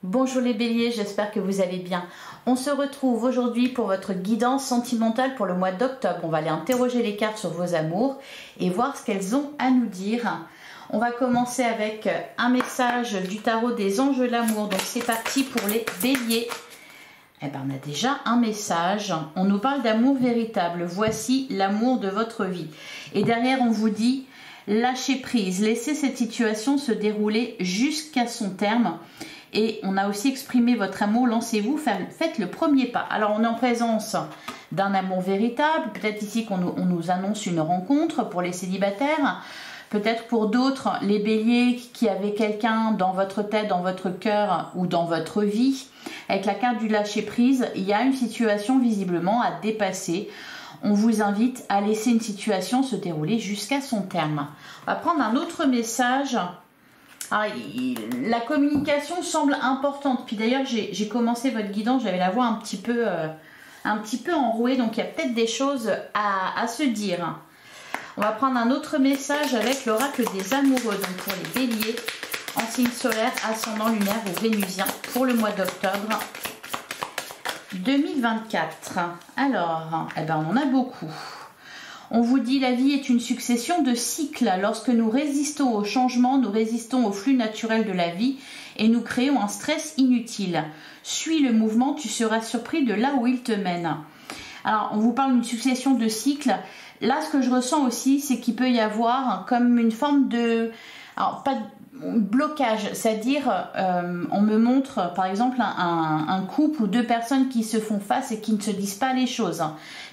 Bonjour les béliers, j'espère que vous allez bien. On se retrouve aujourd'hui pour votre guidance sentimentale pour le mois d'octobre. On va aller interroger les cartes sur vos amours et voir ce qu'elles ont à nous dire. On va commencer avec un message du tarot des anges de l'amour. Donc c'est parti pour les béliers. Eh ben, on a déjà un message. On nous parle d'amour véritable. Voici l'amour de votre vie. Et derrière, on vous dit lâchez prise. Laissez cette situation se dérouler jusqu'à son terme. Et on a aussi exprimé votre amour, lancez-vous, faites le premier pas. Alors on est en présence d'un amour véritable, peut-être ici qu'on nous annonce une rencontre pour les célibataires, peut-être pour d'autres, les béliers qui avaient quelqu'un dans votre tête, dans votre cœur ou dans votre vie. Avec la carte du lâcher prise, il y a une situation visiblement à dépasser. On vous invite à laisser une situation se dérouler jusqu'à son terme. On va prendre un autre message. Alors, la communication semble importante. Puis d'ailleurs, j'ai commencé votre guidance, j'avais la voix un petit peu enrouée, donc il y a peut-être des choses à se dire. On va prendre un autre message avec l'oracle des amoureux, donc pour les béliers, en signe solaire, ascendant lunaire ou vénusien, pour le mois d'octobre 2024. Alors, eh ben, on en a beaucoup. On vous dit la vie est une succession de cycles. Lorsque nous résistons au changement, nous résistons au flux naturel de la vie et nous créons un stress inutile. Suis le mouvement, tu seras surpris de là où il te mène. Alors, on vous parle d'une succession de cycles. Là, ce que je ressens aussi, c'est qu'il peut y avoir comme une forme de... Alors, pas de blocage, c'est-à-dire on me montre par exemple un couple ou deux personnes qui se font face et qui ne se disent pas les choses.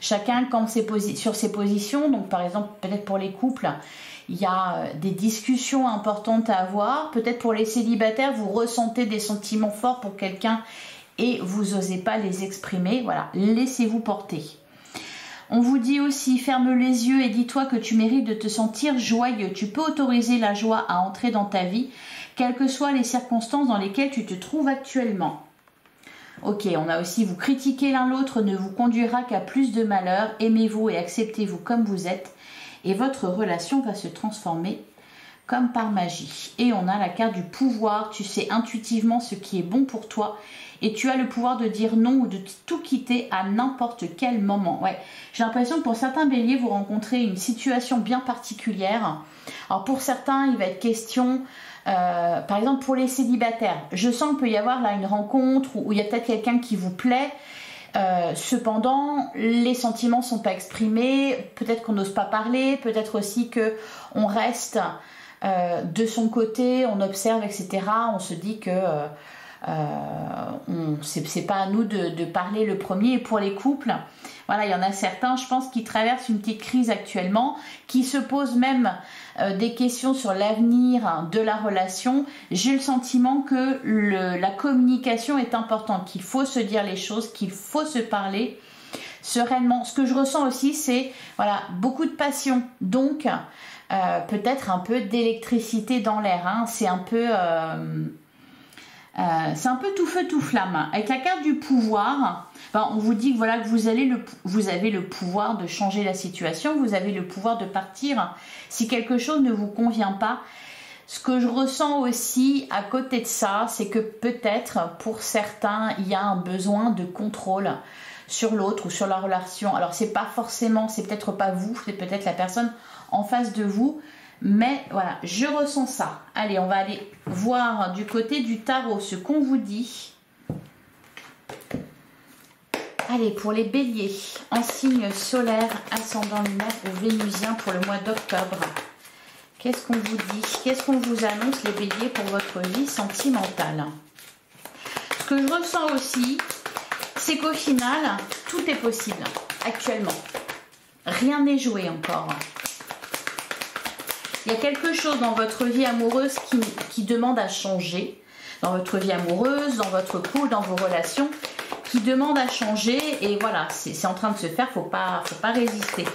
Chacun sur ses positions, donc par exemple peut-être pour les couples, il y a des discussions importantes à avoir. Peut-être pour les célibataires, vous ressentez des sentiments forts pour quelqu'un et vous n'osez pas les exprimer. Voilà, laissez-vous porter. On vous dit aussi, ferme les yeux et dis-toi que tu mérites de te sentir joyeux. Tu peux autoriser la joie à entrer dans ta vie, quelles que soient les circonstances dans lesquelles tu te trouves actuellement. Ok, on a aussi, vous critiquer l'un l'autre ne vous conduira qu'à plus de malheur. Aimez-vous et acceptez-vous comme vous êtes. Et votre relation va se transformer comme par magie. Et on a la carte du pouvoir. Tu sais intuitivement ce qui est bon pour toi. Et tu as le pouvoir de dire non ou de tout quitter à n'importe quel moment. Ouais, j'ai l'impression que pour certains béliers, vous rencontrez une situation bien particulière. Alors pour certains, il va être question, par exemple pour les célibataires, je sens qu'il peut y avoir là une rencontre où il y a peut-être quelqu'un qui vous plaît. Cependant, les sentiments ne sont pas exprimés. Peut-être qu'on n'ose pas parler. Peut-être aussi qu'on reste de son côté, on observe, etc. On se dit que... c'est pas à nous de parler le premier. Et pour les couples, voilà, il y en a certains, je pense, qui traversent une petite crise actuellement, qui se posent même des questions sur l'avenir de la relation. J'ai le sentiment que la communication est importante, qu'il faut se dire les choses, qu'il faut se parler sereinement. Ce que je ressens aussi, c'est voilà, beaucoup de passion, donc peut-être un peu d'électricité dans l'air, hein. C'est un peu tout feu tout flamme. Avec la carte du pouvoir, ben, on vous dit que, voilà, que vous avez le pouvoir de changer la situation, vous avez le pouvoir de partir si quelque chose ne vous convient pas. Ce que je ressens aussi à côté de ça, c'est que peut-être pour certains, il y a un besoin de contrôle sur l'autre ou sur la relation. Alors c'est pas forcément, c'est peut-être pas vous, c'est peut-être la personne en face de vous. Mais voilà, je ressens ça. Allez, on va aller voir du côté du tarot ce qu'on vous dit. Allez, pour les béliers, en signe solaire, ascendant lunaire ou vénusien pour le mois d'octobre. Qu'est-ce qu'on vous dit? Qu'est-ce qu'on vous annonce, les béliers, pour votre vie sentimentale? Ce que je ressens aussi, c'est qu'au final, tout est possible actuellement. Rien n'est joué encore. Il y a quelque chose dans votre vie amoureuse qui demande à changer. Dans votre vie amoureuse, dans votre couple, dans vos relations, qui demande à changer. Et voilà, c'est en train de se faire, faut pas résister.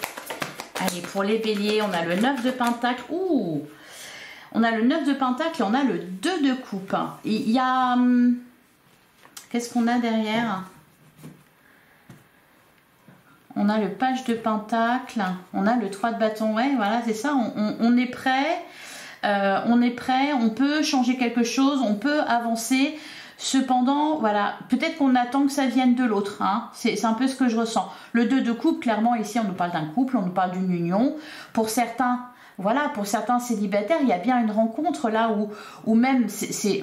Allez, pour les béliers, on a le 9 de pentacle. Ouh! On a le 9 de pentacle et on a le 2 de coupe. Il y a... Qu'est-ce qu'on a derrière? On a le page de pentacle, on a le 3 de bâton, ouais, voilà, c'est ça, on est prêt, on peut changer quelque chose, on peut avancer. Cependant, voilà, peut-être qu'on attend que ça vienne de l'autre. Hein. C'est un peu ce que je ressens. Le 2 de coupe, clairement, ici, on nous parle d'un couple, on nous parle d'une union. Pour certains, voilà, pour certains célibataires, il y a bien une rencontre là où même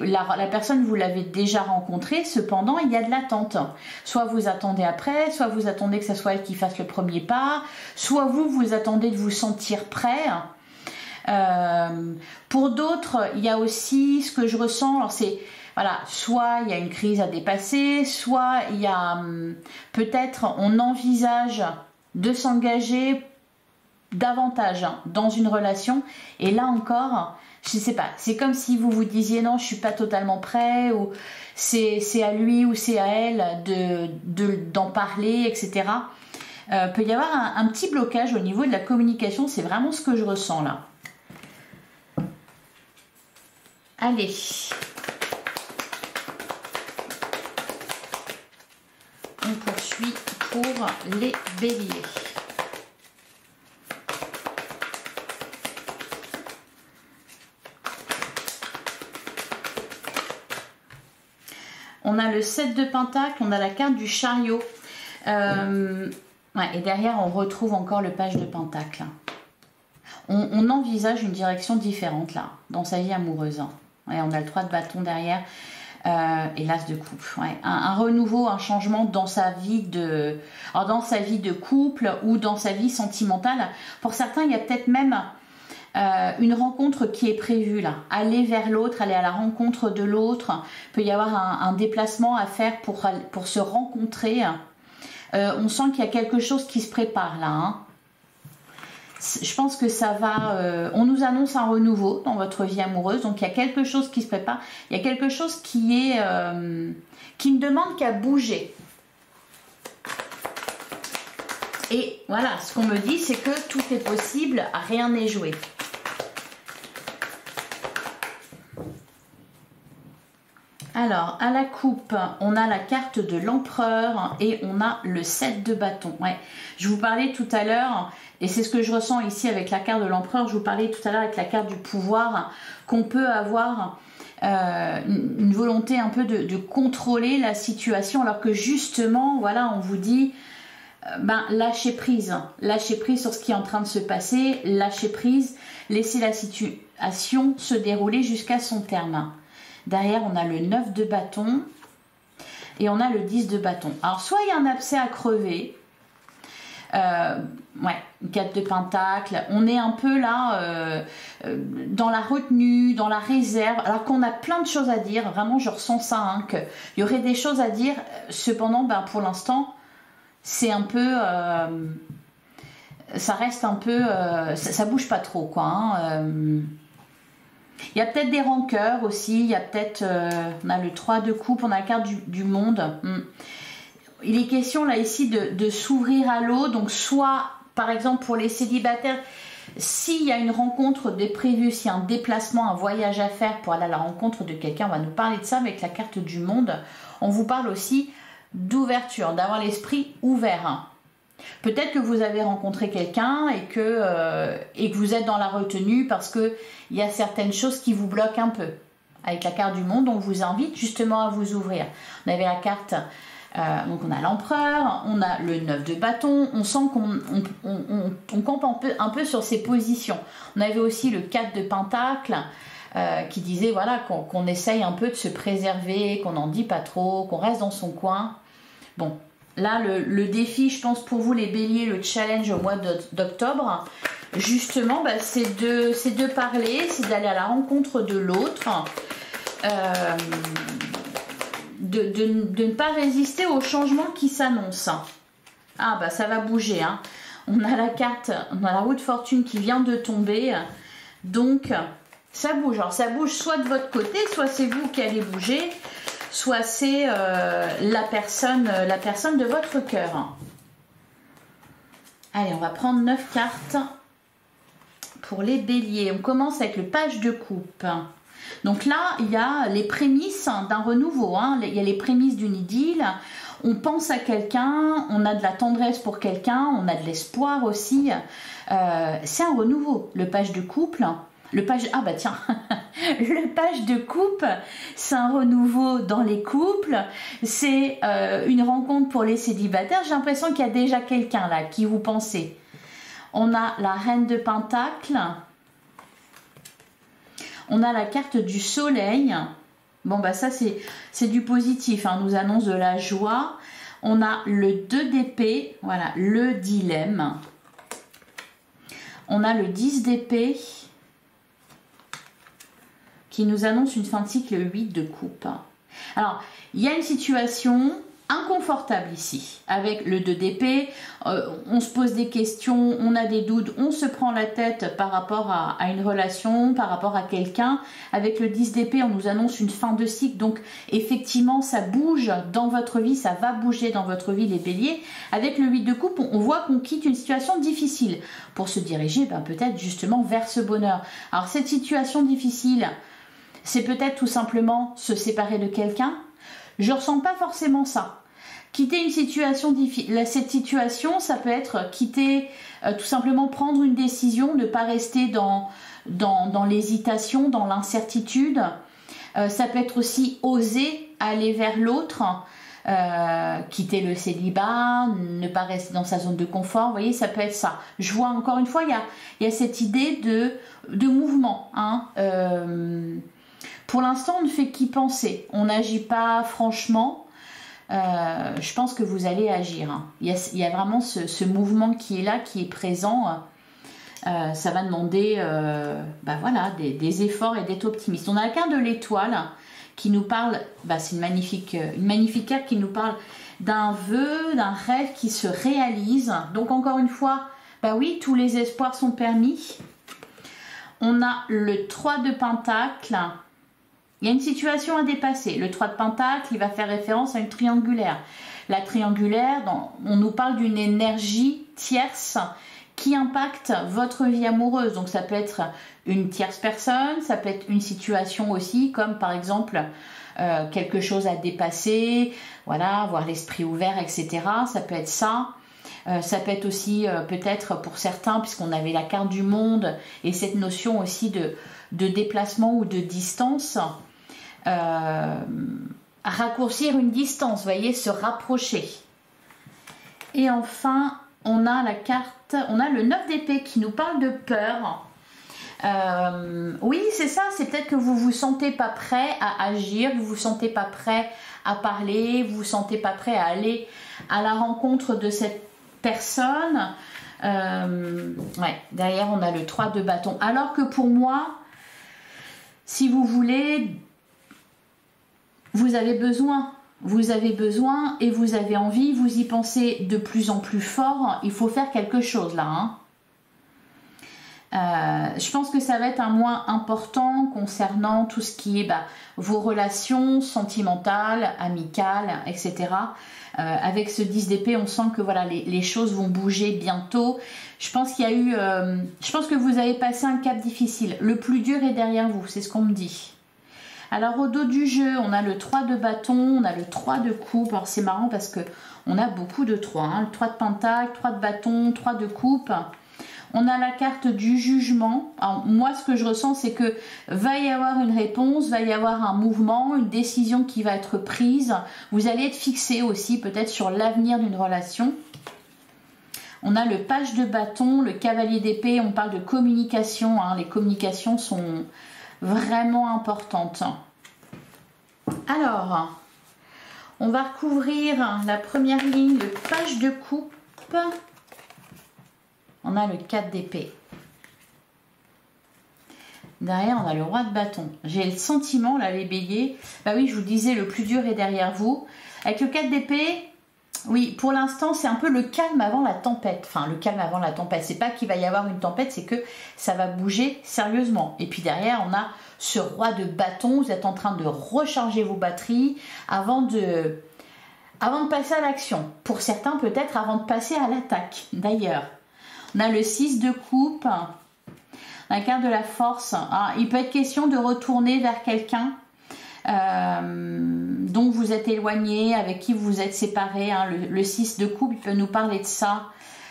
la personne, vous l'avez déjà rencontrée, cependant, il y a de l'attente. Soit vous attendez après, soit vous attendez que ce soit elle qui fasse le premier pas, soit vous attendez de vous sentir prêt. Pour d'autres, il y a aussi ce que je ressens, alors c'est... Voilà, soit il y a une crise à dépasser, soit il y a peut-être on envisage de s'engager davantage dans une relation. Et là encore, je ne sais pas, c'est comme si vous vous disiez non, je ne suis pas totalement prêt, ou c'est à lui ou c'est à elle d'en parler, etc. Peut y avoir un petit blocage au niveau de la communication, c'est vraiment ce que je ressens là. Allez. On poursuit pour les béliers. On a le 7 de Pentacle, on a la carte du chariot. Ouais, et derrière, on retrouve encore le page de Pentacle. On envisage une direction différente là, dans sa vie amoureuse. Ouais, on a le 3 de bâton derrière. Et l'as de coupe, ouais. Un renouveau, un changement dans sa vie de couple ou dans sa vie sentimentale. Pour certains, il y a peut-être même une rencontre qui est prévue là. Aller vers l'autre, aller à la rencontre de l'autre. Il peut y avoir un déplacement à faire pour se rencontrer. On sent qu'il y a quelque chose qui se prépare là. Hein. Je pense que ça va... on nous annonce un renouveau dans votre vie amoureuse. Donc, il y a quelque chose qui se prépare. Il y a quelque chose qui ne demande qu'à bouger. Et voilà, ce qu'on me dit, c'est que tout est possible, rien n'est joué. Alors, à la coupe, on a la carte de l'empereur et on a le 7 de bâton. Ouais. Je vous parlais tout à l'heure, et c'est ce que je ressens ici avec la carte de l'empereur, je vous parlais tout à l'heure avec la carte du pouvoir, qu'on peut avoir une volonté un peu de contrôler la situation, alors que justement, voilà, on vous dit, lâchez prise sur ce qui est en train de se passer, lâchez prise, laissez la situation se dérouler jusqu'à son terme. Derrière, on a le 9 de bâton et on a le 10 de bâton. Alors, soit il y a un abcès à crever, ouais, 4 de pentacle, on est un peu là dans la retenue, dans la réserve, alors qu'on a plein de choses à dire, vraiment je ressens ça, hein, qu'il y aurait des choses à dire, cependant, pour l'instant, c'est un peu... ça reste un peu... ça bouge pas trop, quoi, hein, il y a peut-être des rancœurs aussi, il y a peut-être, on a le 3 de coupe, on a la carte du monde. Il est question là ici de s'ouvrir à l'eau, donc soit par exemple pour les célibataires, s'il y a une rencontre de prévue, s'il y a un déplacement, un voyage à faire pour aller à la rencontre de quelqu'un, on va nous parler de ça avec la carte du monde. On vous parle aussi d'ouverture, d'avoir l'esprit ouvert. Peut-être que vous avez rencontré quelqu'un et que vous êtes dans la retenue parce qu'il y a certaines choses qui vous bloquent un peu. Avec la carte du monde, on vous invite justement à vous ouvrir. On avait la carte, donc on a l'empereur, on a le 9 de bâton, on sent qu'on campe un peu sur ses positions. On avait aussi le 4 de pentacle qui disait voilà, qu'on essaye un peu de se préserver, qu'on n'en dit pas trop, qu'on reste dans son coin. Bon. Là, le défi, je pense, pour vous, les béliers, le challenge au mois d'octobre, justement, c'est de parler, c'est d'aller à la rencontre de l'autre, de ne pas résister aux changements qui s'annoncent. Ah, ça va bouger, hein. On a la carte, on a la roue de fortune qui vient de tomber, donc ça bouge. Alors, ça bouge soit de votre côté, soit c'est vous qui allez bouger, soit c'est la personne de votre cœur. Allez, on va prendre 9 cartes pour les béliers. On commence avec le page de coupe. Donc là, il y a les prémices d'un renouveau, hein. Il y a les prémices d'une idylle. On pense à quelqu'un, on a de la tendresse pour quelqu'un, on a de l'espoir aussi. C'est un renouveau, le page de couple. Le page, ah bah tiens, le page de coupe, c'est un renouveau dans les couples, c'est une rencontre pour les célibataires. J'ai l'impression qu'il y a déjà quelqu'un là, qui vous pensez. On a la reine de Pentacles, on a la carte du soleil. Bon bah ça c'est du positif, hein, nous annonce de la joie. On a le 2 d'épée, voilà, le dilemme. On a le 10 d'épée qui nous annonce une fin de cycle 8 de coupe. Alors, il y a une situation inconfortable ici, avec le 2 d'épée, on se pose des questions, on a des doutes, on se prend la tête par rapport à une relation, par rapport à quelqu'un. Avec le 10 d'épée, on nous annonce une fin de cycle, donc effectivement, ça bouge dans votre vie, ça va bouger dans votre vie, les béliers. Avec le 8 de coupe, on voit qu'on quitte une situation difficile pour se diriger peut-être justement vers ce bonheur. Alors, cette situation difficile, c'est peut-être tout simplement se séparer de quelqu'un. Je ne ressens pas forcément ça. Quitter une situation difficile, cette situation, ça peut être quitter, tout simplement prendre une décision, ne pas rester dans l'hésitation, dans l'incertitude. Ça peut être aussi oser aller vers l'autre, quitter le célibat, ne pas rester dans sa zone de confort. Vous voyez, ça peut être ça. Je vois encore une fois, il y a cette idée de mouvement, hein. Pour l'instant, on ne fait qu'y penser. On n'agit pas franchement. Je pense que vous allez agir, hein. Il y a vraiment ce mouvement qui est là, qui est présent. Ça va demander voilà, des efforts et d'être optimiste. On a la carte de l'étoile qui nous parle, c'est une magnifique carte qui nous parle d'un vœu, d'un rêve qui se réalise. Donc encore une fois, oui, tous les espoirs sont permis. On a le 3 de Pentacles. Il y a une situation à dépasser. Le 3 de Pentacle, il va faire référence à une triangulaire. La triangulaire, on nous parle d'une énergie tierce qui impacte votre vie amoureuse. Donc ça peut être une tierce personne, ça peut être une situation aussi, comme par exemple quelque chose à dépasser, voilà, avoir l'esprit ouvert, etc. Ça peut être ça. Ça peut être aussi peut-être pour certains, puisqu'on avait la carte du monde et cette notion aussi de déplacement ou de distance. Raccourcir une distance, vous voyez, se rapprocher. Et enfin, on a le 9 d'épée qui nous parle de peur. Oui, c'est ça, c'est peut-être que vous vous sentez pas prêt à agir, vous vous sentez pas prêt à parler, vous vous sentez pas prêt à aller à la rencontre de cette personne. Ouais, derrière on a le 3 de bâton. Alors que pour moi, si vous voulez, vous avez besoin et vous avez envie, vous y pensez de plus en plus fort. Il faut faire quelque chose là, hein. Je pense que ça va être un mois important concernant tout ce qui est vos relations sentimentales, amicales, etc. Avec ce 10 d'épée, on sent que voilà, les choses vont bouger bientôt. Je pense qu'il y a eu, je pense que vous avez passé un cap difficile. Le plus dur est derrière vous, c'est ce qu'on me dit. Alors au dos du jeu, on a le 3 de bâton, on a le 3 de coupe. Alors c'est marrant parce que on a beaucoup de 3, hein. Le 3 de pentacle, 3 de bâton, 3 de coupe. On a la carte du jugement. Alors moi, ce que je ressens, c'est que va y avoir une réponse, va y avoir un mouvement, une décision qui va être prise. Vous allez être fixé aussi peut-être sur l'avenir d'une relation. On a le page de bâton, le cavalier d'épée. On parle de communication, hein. Les communications sont vraiment importantes. Alors, on va recouvrir la première ligne, le page de coupe. On a le 4 d'épée. Derrière, on a le roi de bâton. J'ai le sentiment, là, les béliers. Oui, je vous disais, le plus dur est derrière vous. Avec le 4 d'épée, oui, pour l'instant, c'est un peu le calme avant la tempête. Enfin, le calme avant la tempête. C'est pas qu'il va y avoir une tempête, c'est que ça va bouger sérieusement. Et puis derrière, on a ce roi de bâton. Vous êtes en train de recharger vos batteries avant de passer à l'action. Pour certains, peut-être avant de passer à l'attaque, d'ailleurs. On a le 6 de coupe, la carte de la force. Ah, il peut être question de retourner vers quelqu'un dont vous êtes éloigné, avec qui vous êtes séparé. Hein. Le 6 de coupe, il peut nous parler de ça.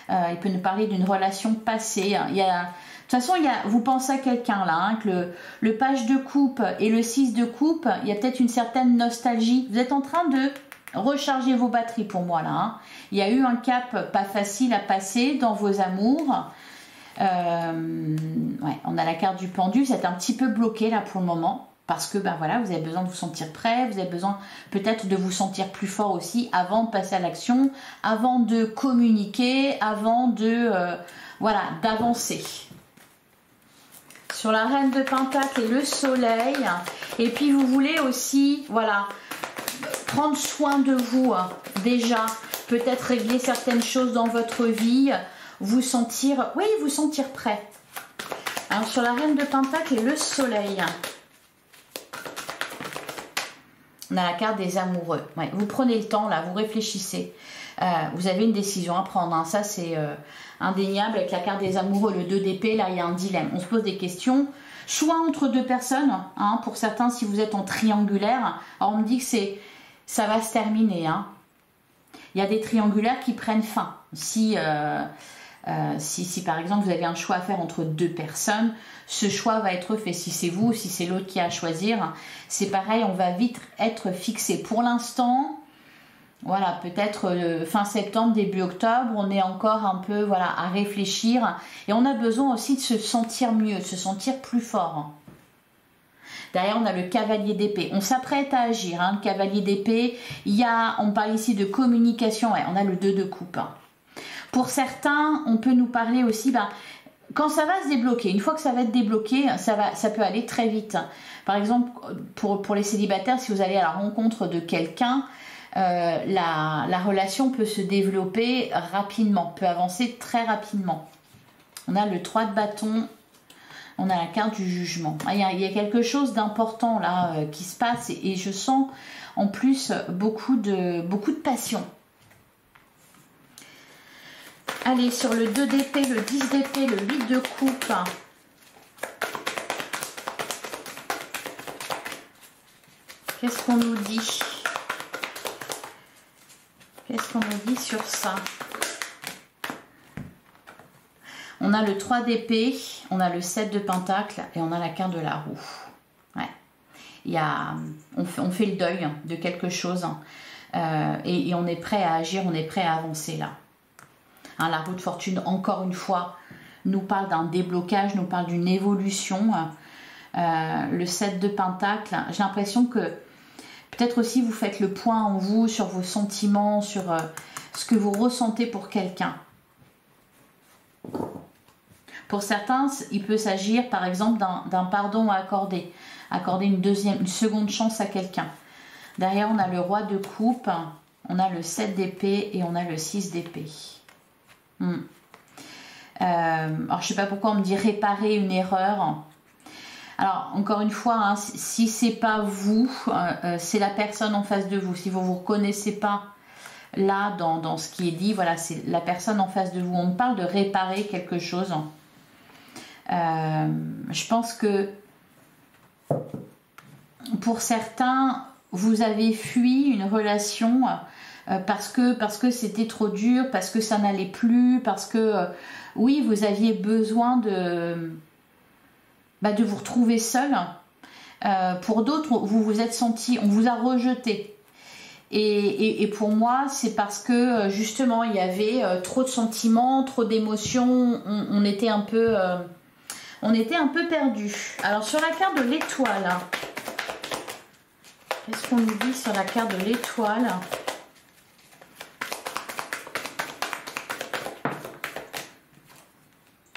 Il peut nous parler d'une relation passée. De toute façon, vous pensez à quelqu'un là, hein, que le page de coupe et le 6 de coupe, il y a peut-être une certaine nostalgie. Vous êtes en train de recharger vos batteries pour moi là. Hein. Il y a eu un cap pas facile à passer dans vos amours. Ouais, on a la carte du pendu, c'est un petit peu bloqué là pour le moment. Parce que ben voilà, vous avez besoin de vous sentir prêt, vous avez besoin peut-être de vous sentir plus fort aussi avant de passer à l'action, avant de communiquer, avant de voilà, d'avancer. Sur la reine de Pentacle et le soleil, et puis vous voulez aussi, voilà, prendre soin de vous déjà, peut-être régler certaines choses dans votre vie, vous sentir, oui, vous sentir prêt. Alors sur la reine de Pentacle et le soleil. On a la carte des amoureux. Ouais, vous prenez le temps, là, vous réfléchissez. Vous avez une décision à prendre. Hein. Ça, c'est indéniable. Avec la carte des amoureux, le 2 d'épée, là, il y a un dilemme. On se pose des questions. Soit entre deux personnes. Hein, pour certains, si vous êtes en triangulaire. Alors, on me dit que ça va se terminer. Hein. Il y a des triangulaires qui prennent fin. Si par exemple, vous avez un choix à faire entre deux personnes, ce choix va être fait. Si c'est vous, si c'est l'autre qui a à choisir, c'est pareil, on va vite être fixé. Pour l'instant, voilà, peut-être fin septembre, début octobre, on est encore un peu voilà, à réfléchir. Et on a besoin aussi de se sentir mieux, de se sentir plus fort. Derrière, on a le cavalier d'épée. On s'apprête à agir. Hein, le cavalier d'épée, on parle ici de communication. Ouais, on a le 2 de coupe. Pour certains, on peut nous parler aussi, quand ça va se débloquer, une fois que ça va être débloqué, ça peut aller très vite. Par exemple, pour les célibataires, si vous allez à la rencontre de quelqu'un, la relation peut se développer rapidement, peut avancer très rapidement. On a le 3 de bâton, on a la carte du jugement. Il y a quelque chose d'important là qui se passe et je sens en plus beaucoup de passion. Allez, sur le 2 d'épée, le 10 d'épée, le 8 de coupe. Qu'est-ce qu'on nous dit? Qu'est-ce qu'on nous dit sur ça? On a le 3 d'épée, on a le 7 de pentacle et on a la carte de la roue. Ouais. On fait le deuil de quelque chose et on est prêt à agir, on est prêt à avancer là. Hein, la roue de fortune, encore une fois, nous parle d'un déblocage, nous parle d'une évolution. Le 7 de pentacle, j'ai l'impression que peut-être aussi vous faites le point en vous sur vos sentiments, sur ce que vous ressentez pour quelqu'un. Pour certains, il peut s'agir par exemple d'un pardon à accorder une seconde chance à quelqu'un. Derrière, on a le roi de coupe, on a le 7 d'épée et on a le 6 d'épée. Alors je sais pas pourquoi on me dit réparer une erreur. Alors encore une fois, hein, si c'est pas vous, c'est la personne en face de vous. Si vous vous reconnaissez pas là dans ce qui est dit, voilà, c'est la personne en face de vous. On me parle de réparer quelque chose. Je pense que pour certains, vous avez fui une relation parce que c'était trop dur, parce que ça n'allait plus, parce que oui, vous aviez besoin de vous retrouver seul. Pour d'autres, vous vous êtes senti, on vous a rejeté. Et pour moi, c'est parce que justement, il y avait trop de sentiments, trop d'émotions, on était un peu perdu. Alors sur la carte de l'étoile, qu'est-ce qu'on nous dit sur la carte de l'étoile?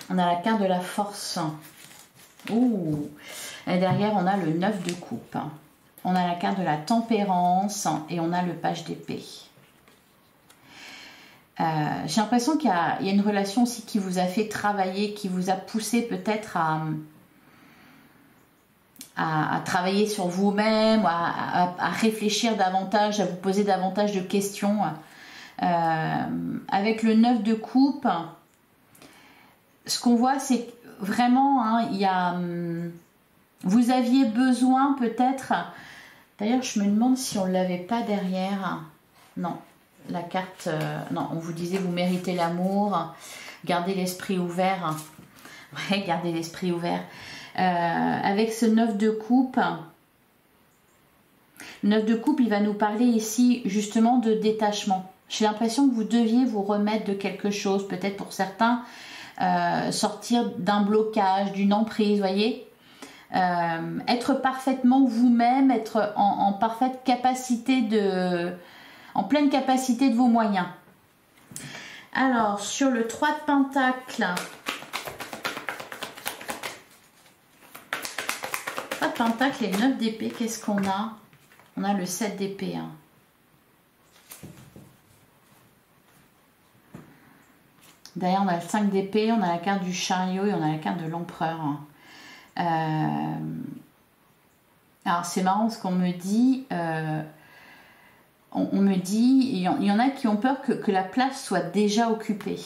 On a la carte de la force. Ouh. Et derrière, on a le 9 de coupe. On a la carte de la tempérance et on a le page d'épée. J'ai l'impression qu'il y a une relation aussi qui vous a fait travailler, qui vous a poussé peut-être à travailler sur vous-même, à réfléchir davantage, à vous poser davantage de questions. Avec le 9 de coupe, ce qu'on voit, c'est vraiment, hein, vous aviez besoin peut-être, d'ailleurs je me demande si on ne l'avait pas derrière, non, la carte, non, on vous disait vous méritez l'amour, gardez l'esprit ouvert, Ouais, gardez l'esprit ouvert. Avec ce 9 de coupe, le 9 de coupe, il va nous parler ici justement de détachement. J'ai l'impression que vous deviez vous remettre de quelque chose, peut-être pour certains, sortir d'un blocage, d'une emprise, voyez. Être parfaitement vous-même, être en parfaite capacité en pleine capacité de vos moyens. Alors, sur le 3 de Pentacle, 3 de Pentacle et 9 d'épée, qu'est-ce qu'on a? On a le 7 d'épée. Hein. Derrière, on a le 5 d'épée, on a la carte du chariot et on a la carte de l'empereur. Alors, c'est marrant ce qu'on me dit. On me dit, il y en a qui ont peur que la place soit déjà occupée.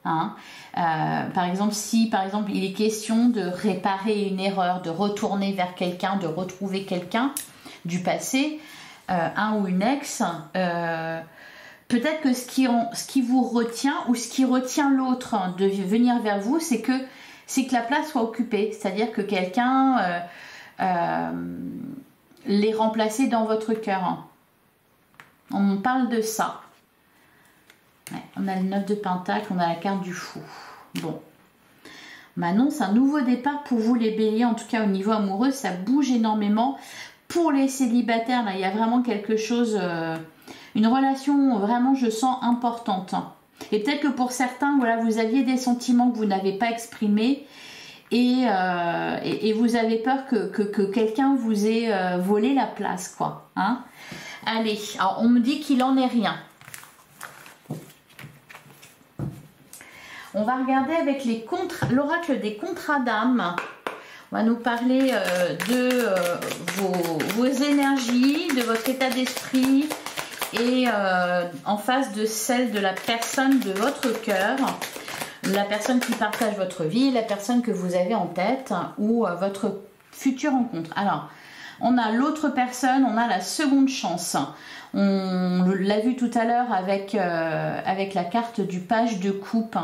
Hein? Par exemple, si par exemple il est question de réparer une erreur, de retourner vers quelqu'un, de retrouver quelqu'un du passé, un ou une ex, peut-être que ce qui vous retient ou ce qui retient l'autre de venir vers vous, c'est que la place soit occupée, c'est-à-dire que quelqu'un l'ait remplacé dans votre cœur. On parle de ça. Ouais, on a le 9 de Pentacle, on a la carte du fou. Bon. Maintenant, c'est un nouveau départ pour vous les béliers, en tout cas au niveau amoureux, ça bouge énormément. Pour les célibataires, là, il y a vraiment quelque chose, une relation vraiment, je sens, importante. Et peut-être que pour certains, voilà, vous aviez des sentiments que vous n'avez pas exprimés et vous avez peur que quelqu'un vous ait volé la place, quoi. Hein? Allez, alors on me dit qu'il n'en est rien. On va regarder avec l'oracle des contrats d'âme. On va nous parler de vos énergies, de votre état d'esprit et en face de celle de la personne de votre cœur, la personne qui partage votre vie, la personne que vous avez en tête ou votre future rencontre. Alors, on a l'autre personne, on a la seconde chance. On l'a vu tout à l'heure avec la carte du page de coupe,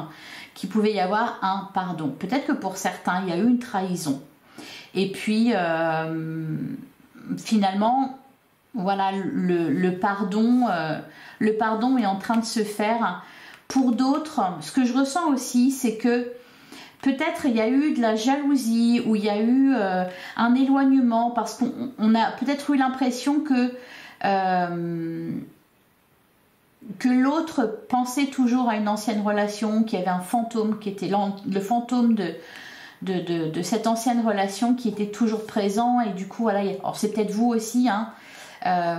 qu'il pouvait y avoir un pardon. Peut-être que pour certains, il y a eu une trahison. Et puis, finalement, voilà, le pardon est en train de se faire. Pour d'autres, ce que je ressens aussi, c'est que peut-être il y a eu de la jalousie ou il y a eu un éloignement parce qu'on a peut-être eu l'impression que l'autre pensait toujours à une ancienne relation, qu'il y avait un fantôme qui était le fantôme de cette ancienne relation qui était toujours présent et du coup voilà, alors c'est peut-être vous aussi, hein,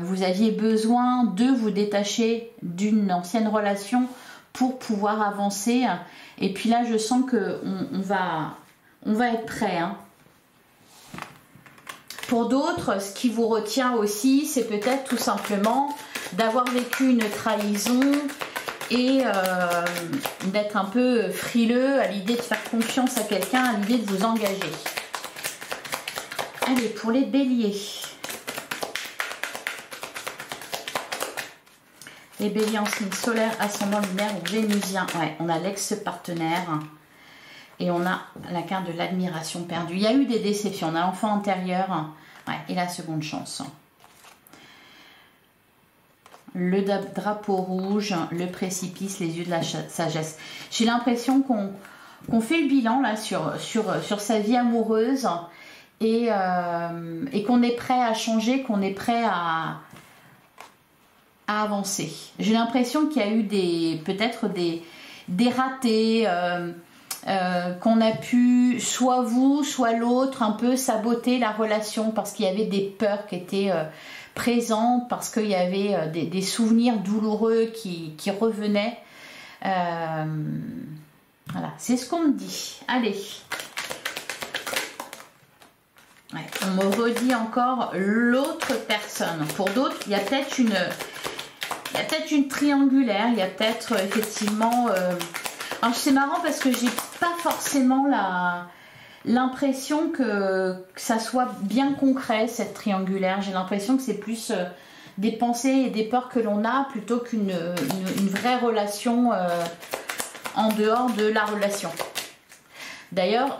vous aviez besoin de vous détacher d'une ancienne relation pour pouvoir avancer et puis là je sens que on va être prêt, hein. Pour d'autres, ce qui vous retient aussi, c'est peut-être tout simplement d'avoir vécu une trahison et d'être un peu frileux à l'idée de faire confiance à quelqu'un, à l'idée de vous engager. Allez, pour les béliers. Les béliers en signe solaire, ascendant lunaire ou vénusien. Ouais, on a l'ex-partenaire. Et on a la carte de l'admiration perdue. Il y a eu des déceptions. On a l'enfant antérieur. Ouais, et la seconde chance. Le drapeau rouge, le précipice, les yeux de la sagesse. J'ai l'impression qu'on fait le bilan là sur sa vie amoureuse et qu'on est prêt à changer, qu'on est prêt à avancer. J'ai l'impression qu'il y a eu peut-être des ratés, qu'on a pu, soit vous, soit l'autre, un peu saboter la relation parce qu'il y avait des peurs qui étaient présentes, parce qu'il y avait des souvenirs douloureux qui revenaient. Voilà, c'est ce qu'on me dit. Allez. Ouais, on me redit encore l'autre personne. Pour d'autres, il y a peut-être une triangulaire, il y a peut-être effectivement... Alors c'est marrant parce que j'ai pas forcément l'impression que ça soit bien concret cette triangulaire. J'ai l'impression que c'est plus des pensées et des peurs que l'on a plutôt qu'une vraie relation en dehors de la relation. D'ailleurs,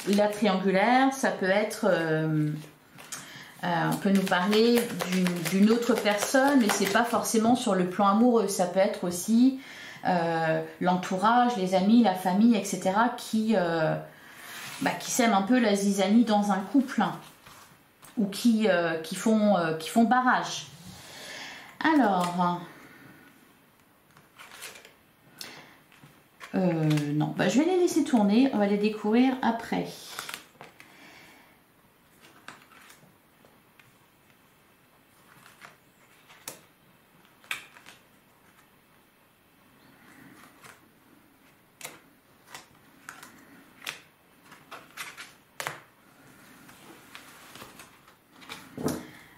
la triangulaire, ça peut être... on peut nous parler d'une autre personne, mais c'est pas forcément sur le plan amoureux. Ça peut être aussi l'entourage, les amis, la famille, etc. qui sèment un peu la zizanie dans un couple, hein, ou qui font barrage. Alors, non, je vais les laisser tourner, on va les découvrir après.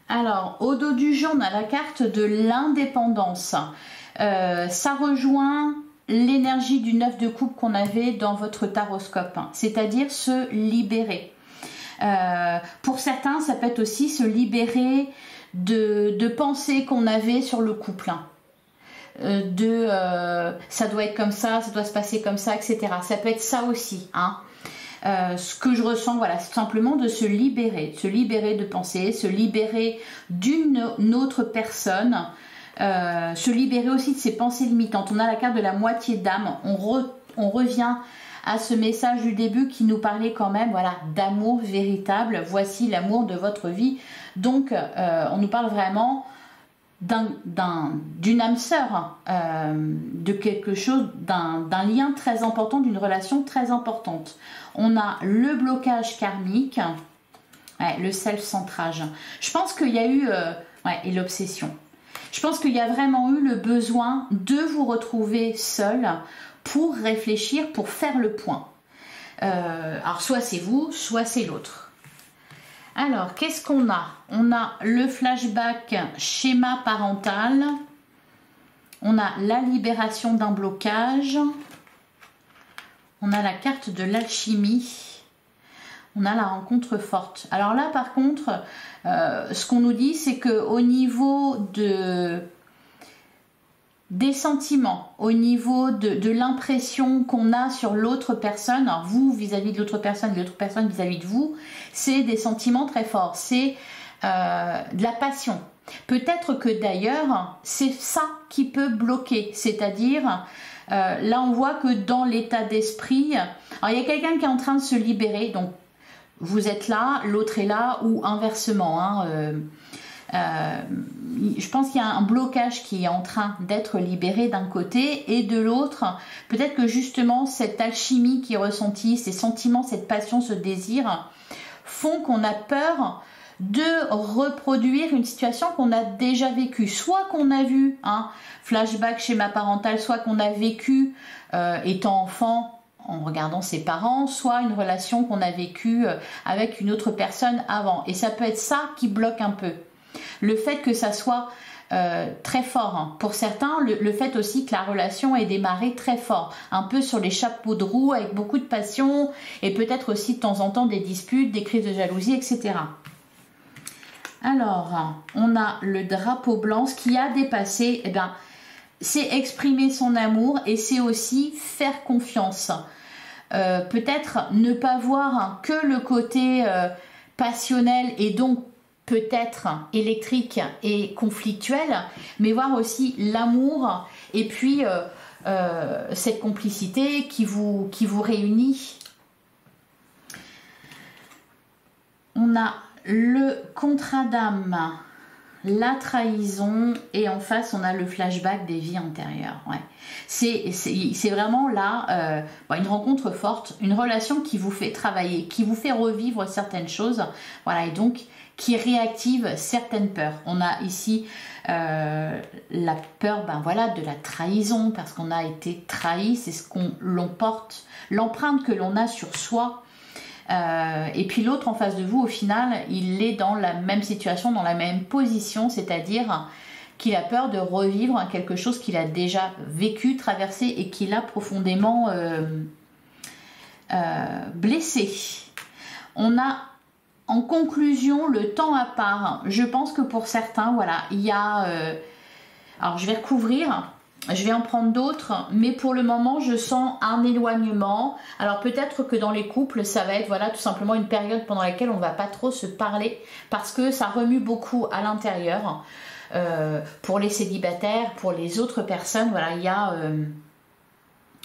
Alors, au dos du jeu, on a la carte de l'indépendance. Ça rejoint l'énergie du 9 de coupe qu'on avait dans votre taroscope, hein, c'est-à-dire se libérer. Pour certains, ça peut être aussi se libérer de pensées qu'on avait sur le couple. Hein. Ça doit être comme ça doit se passer comme ça, etc. Ça peut être ça aussi, hein. Ce que je ressens, voilà, c'est simplement de se libérer de pensées, se libérer d'une autre personne, se libérer aussi de ses pensées limitantes. On a la carte de la moitié d'âme, on revient à ce message du début qui nous parlait quand même, voilà, d'amour véritable. Voici l'amour de votre vie. Donc on nous parle vraiment d'une âme sœur, de quelque chose, d'un lien très important, d'une relation très importante. On a le blocage karmique, ouais, le self-centrage. Je pense qu'il y a eu, et l'obsession. Je pense qu'il y a vraiment eu le besoin de vous retrouver seul pour réfléchir, pour faire le point. Alors soit c'est vous, soit c'est l'autre. Alors, qu'est-ce qu'on a? On a le flashback schéma parental. On a la libération d'un blocage. On a la carte de l'alchimie. On a la rencontre forte. Alors là, par contre, ce qu'on nous dit, c'est qu'au niveau des sentiments, au niveau de l'impression qu'on a sur l'autre personne, alors vous vis-à-vis de l'autre personne, l'autre personne vis-à-vis de vous, c'est des sentiments très forts, c'est de la passion. Peut-être que d'ailleurs, c'est ça qui peut bloquer, c'est-à-dire, là on voit que dans l'état d'esprit, alors il y a quelqu'un qui est en train de se libérer, donc vous êtes là, l'autre est là, ou inversement, hein, je pense qu'il y a un blocage qui est en train d'être libéré d'un côté et de l'autre, peut-être que justement cette alchimie qui est ressentie, ces sentiments, cette passion, ce désir font qu'on a peur de reproduire une situation qu'on a déjà vécue, soit qu'on a vu un flashback schéma parental, soit qu'on a vécu étant enfant en regardant ses parents, soit une relation qu'on a vécue avec une autre personne avant, et ça peut être ça qui bloque un peu. Le fait que ça soit très fort, hein. Pour certains, le fait aussi que la relation ait démarré très fort, un peu sur les chapeaux de roue, avec beaucoup de passion, et peut-être aussi de temps en temps des disputes, des crises de jalousie, etc. Alors, on a le drapeau blanc, ce qui a dépassé, eh bien, c'est exprimer son amour, et c'est aussi faire confiance. Peut-être ne pas voir que le côté passionnel, et donc peut-être électrique et conflictuel, mais voir aussi l'amour et puis cette complicité qui vous réunit. On a le contrat d'âme, la trahison, et en face on a le flashback des vies antérieures. Ouais. C'est vraiment là une rencontre forte, une relation qui vous fait travailler, qui vous fait revivre certaines choses, voilà, et donc qui réactive certaines peurs. On a ici la peur, voilà, de la trahison, parce qu'on a été trahi, c'est ce l'on porte, l'empreinte que l'on a sur soi. Et puis l'autre en face de vous, au final, il est dans la même situation, dans la même position, c'est-à-dire qu'il a peur de revivre quelque chose qu'il a déjà vécu, traversé, et qui l'a profondément blessé. On a en conclusion le temps à part. Je pense que pour certains, voilà, il y a... alors je vais recouvrir Je vais en prendre d'autres, mais pour le moment, je sens un éloignement. Alors peut-être que dans les couples, ça va être voilà tout simplement une période pendant laquelle on ne va pas trop se parler parce que ça remue beaucoup à l'intérieur. Pour les célibataires, pour les autres personnes, voilà, il y a...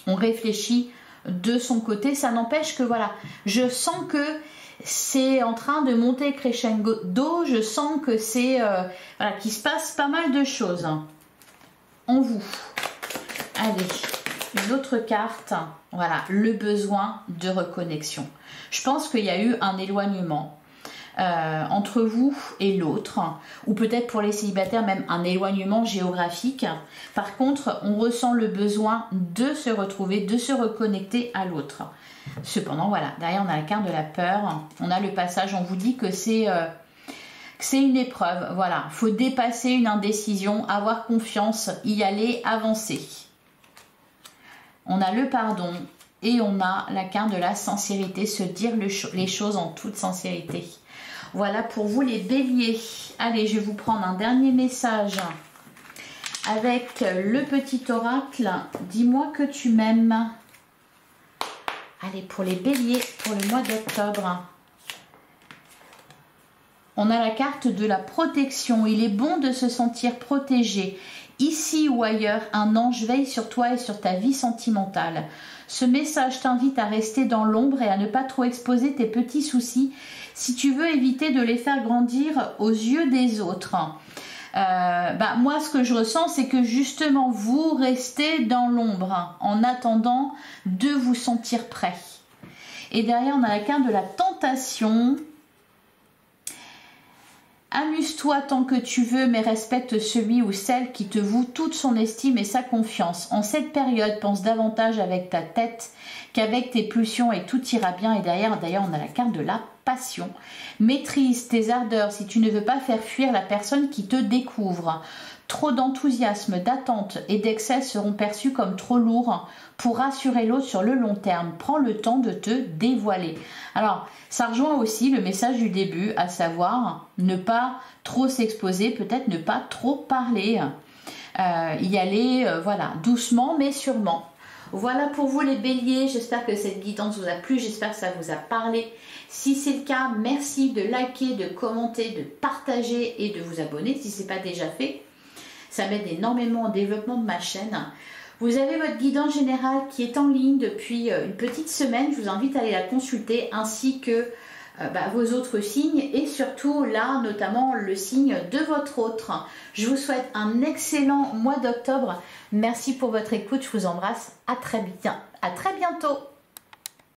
on réfléchit de son côté. Ça n'empêche que voilà, je sens que c'est en train de monter crescendo. Je sens que c'est... voilà, qu'il se passe pas mal de choses en vous. Allez, une autre carte, voilà, le besoin de reconnexion. Je pense qu'il y a eu un éloignement entre vous et l'autre, ou peut-être pour les célibataires même un éloignement géographique. Par contre, on ressent le besoin de se retrouver, de se reconnecter à l'autre. Cependant, voilà, derrière on a la carte de la peur, on a le passage, on vous dit que c'est une épreuve, voilà, il faut dépasser une indécision, avoir confiance, y aller, avancer. On a le pardon et on a la carte de la sincérité, se dire les choses en toute sincérité. Voilà pour vous les béliers. Allez, je vais vous prendre un dernier message avec le petit oracle. Dis-moi que tu m'aimes. Allez, pour les béliers, pour le mois d'octobre. On a la carte de la protection. Il est bon de se sentir protégé. Ici ou ailleurs, un ange veille sur toi et sur ta vie sentimentale. Ce message t'invite à rester dans l'ombre et à ne pas trop exposer tes petits soucis si tu veux éviter de les faire grandir aux yeux des autres. Moi, ce que je ressens, c'est que justement, vous restez dans l'ombre en attendant de vous sentir prêt. Et derrière, on a la carte de la tentation. Amuse-toi tant que tu veux, mais respecte celui ou celle qui te voue toute son estime et sa confiance. En cette période, pense davantage avec ta tête qu'avec tes pulsions et tout ira bien. Et derrière, d'ailleurs, on a la carte de la passion. Maîtrise tes ardeurs si tu ne veux pas faire fuir la personne qui te découvre. Trop d'enthousiasme, d'attente et d'excès seront perçus comme trop lourds pour rassurer l'autre sur le long terme. Prends le temps de te dévoiler. Alors, ça rejoint aussi le message du début, à savoir ne pas trop s'exposer, peut-être ne pas trop parler. Y aller, voilà, doucement mais sûrement. Voilà pour vous les béliers, j'espère que cette guidance vous a plu, j'espère que ça vous a parlé. Si c'est le cas, merci de liker, de commenter, de partager et de vous abonner si ce n'est pas déjà fait. Ça m'aide énormément au développement de ma chaîne. Vous avez votre guidance générale qui est en ligne depuis une petite semaine. Je vous invite à aller la consulter ainsi que vos autres signes et surtout là, notamment le signe de votre autre. Je vous souhaite un excellent mois d'octobre. Merci pour votre écoute. Je vous embrasse. À très bientôt.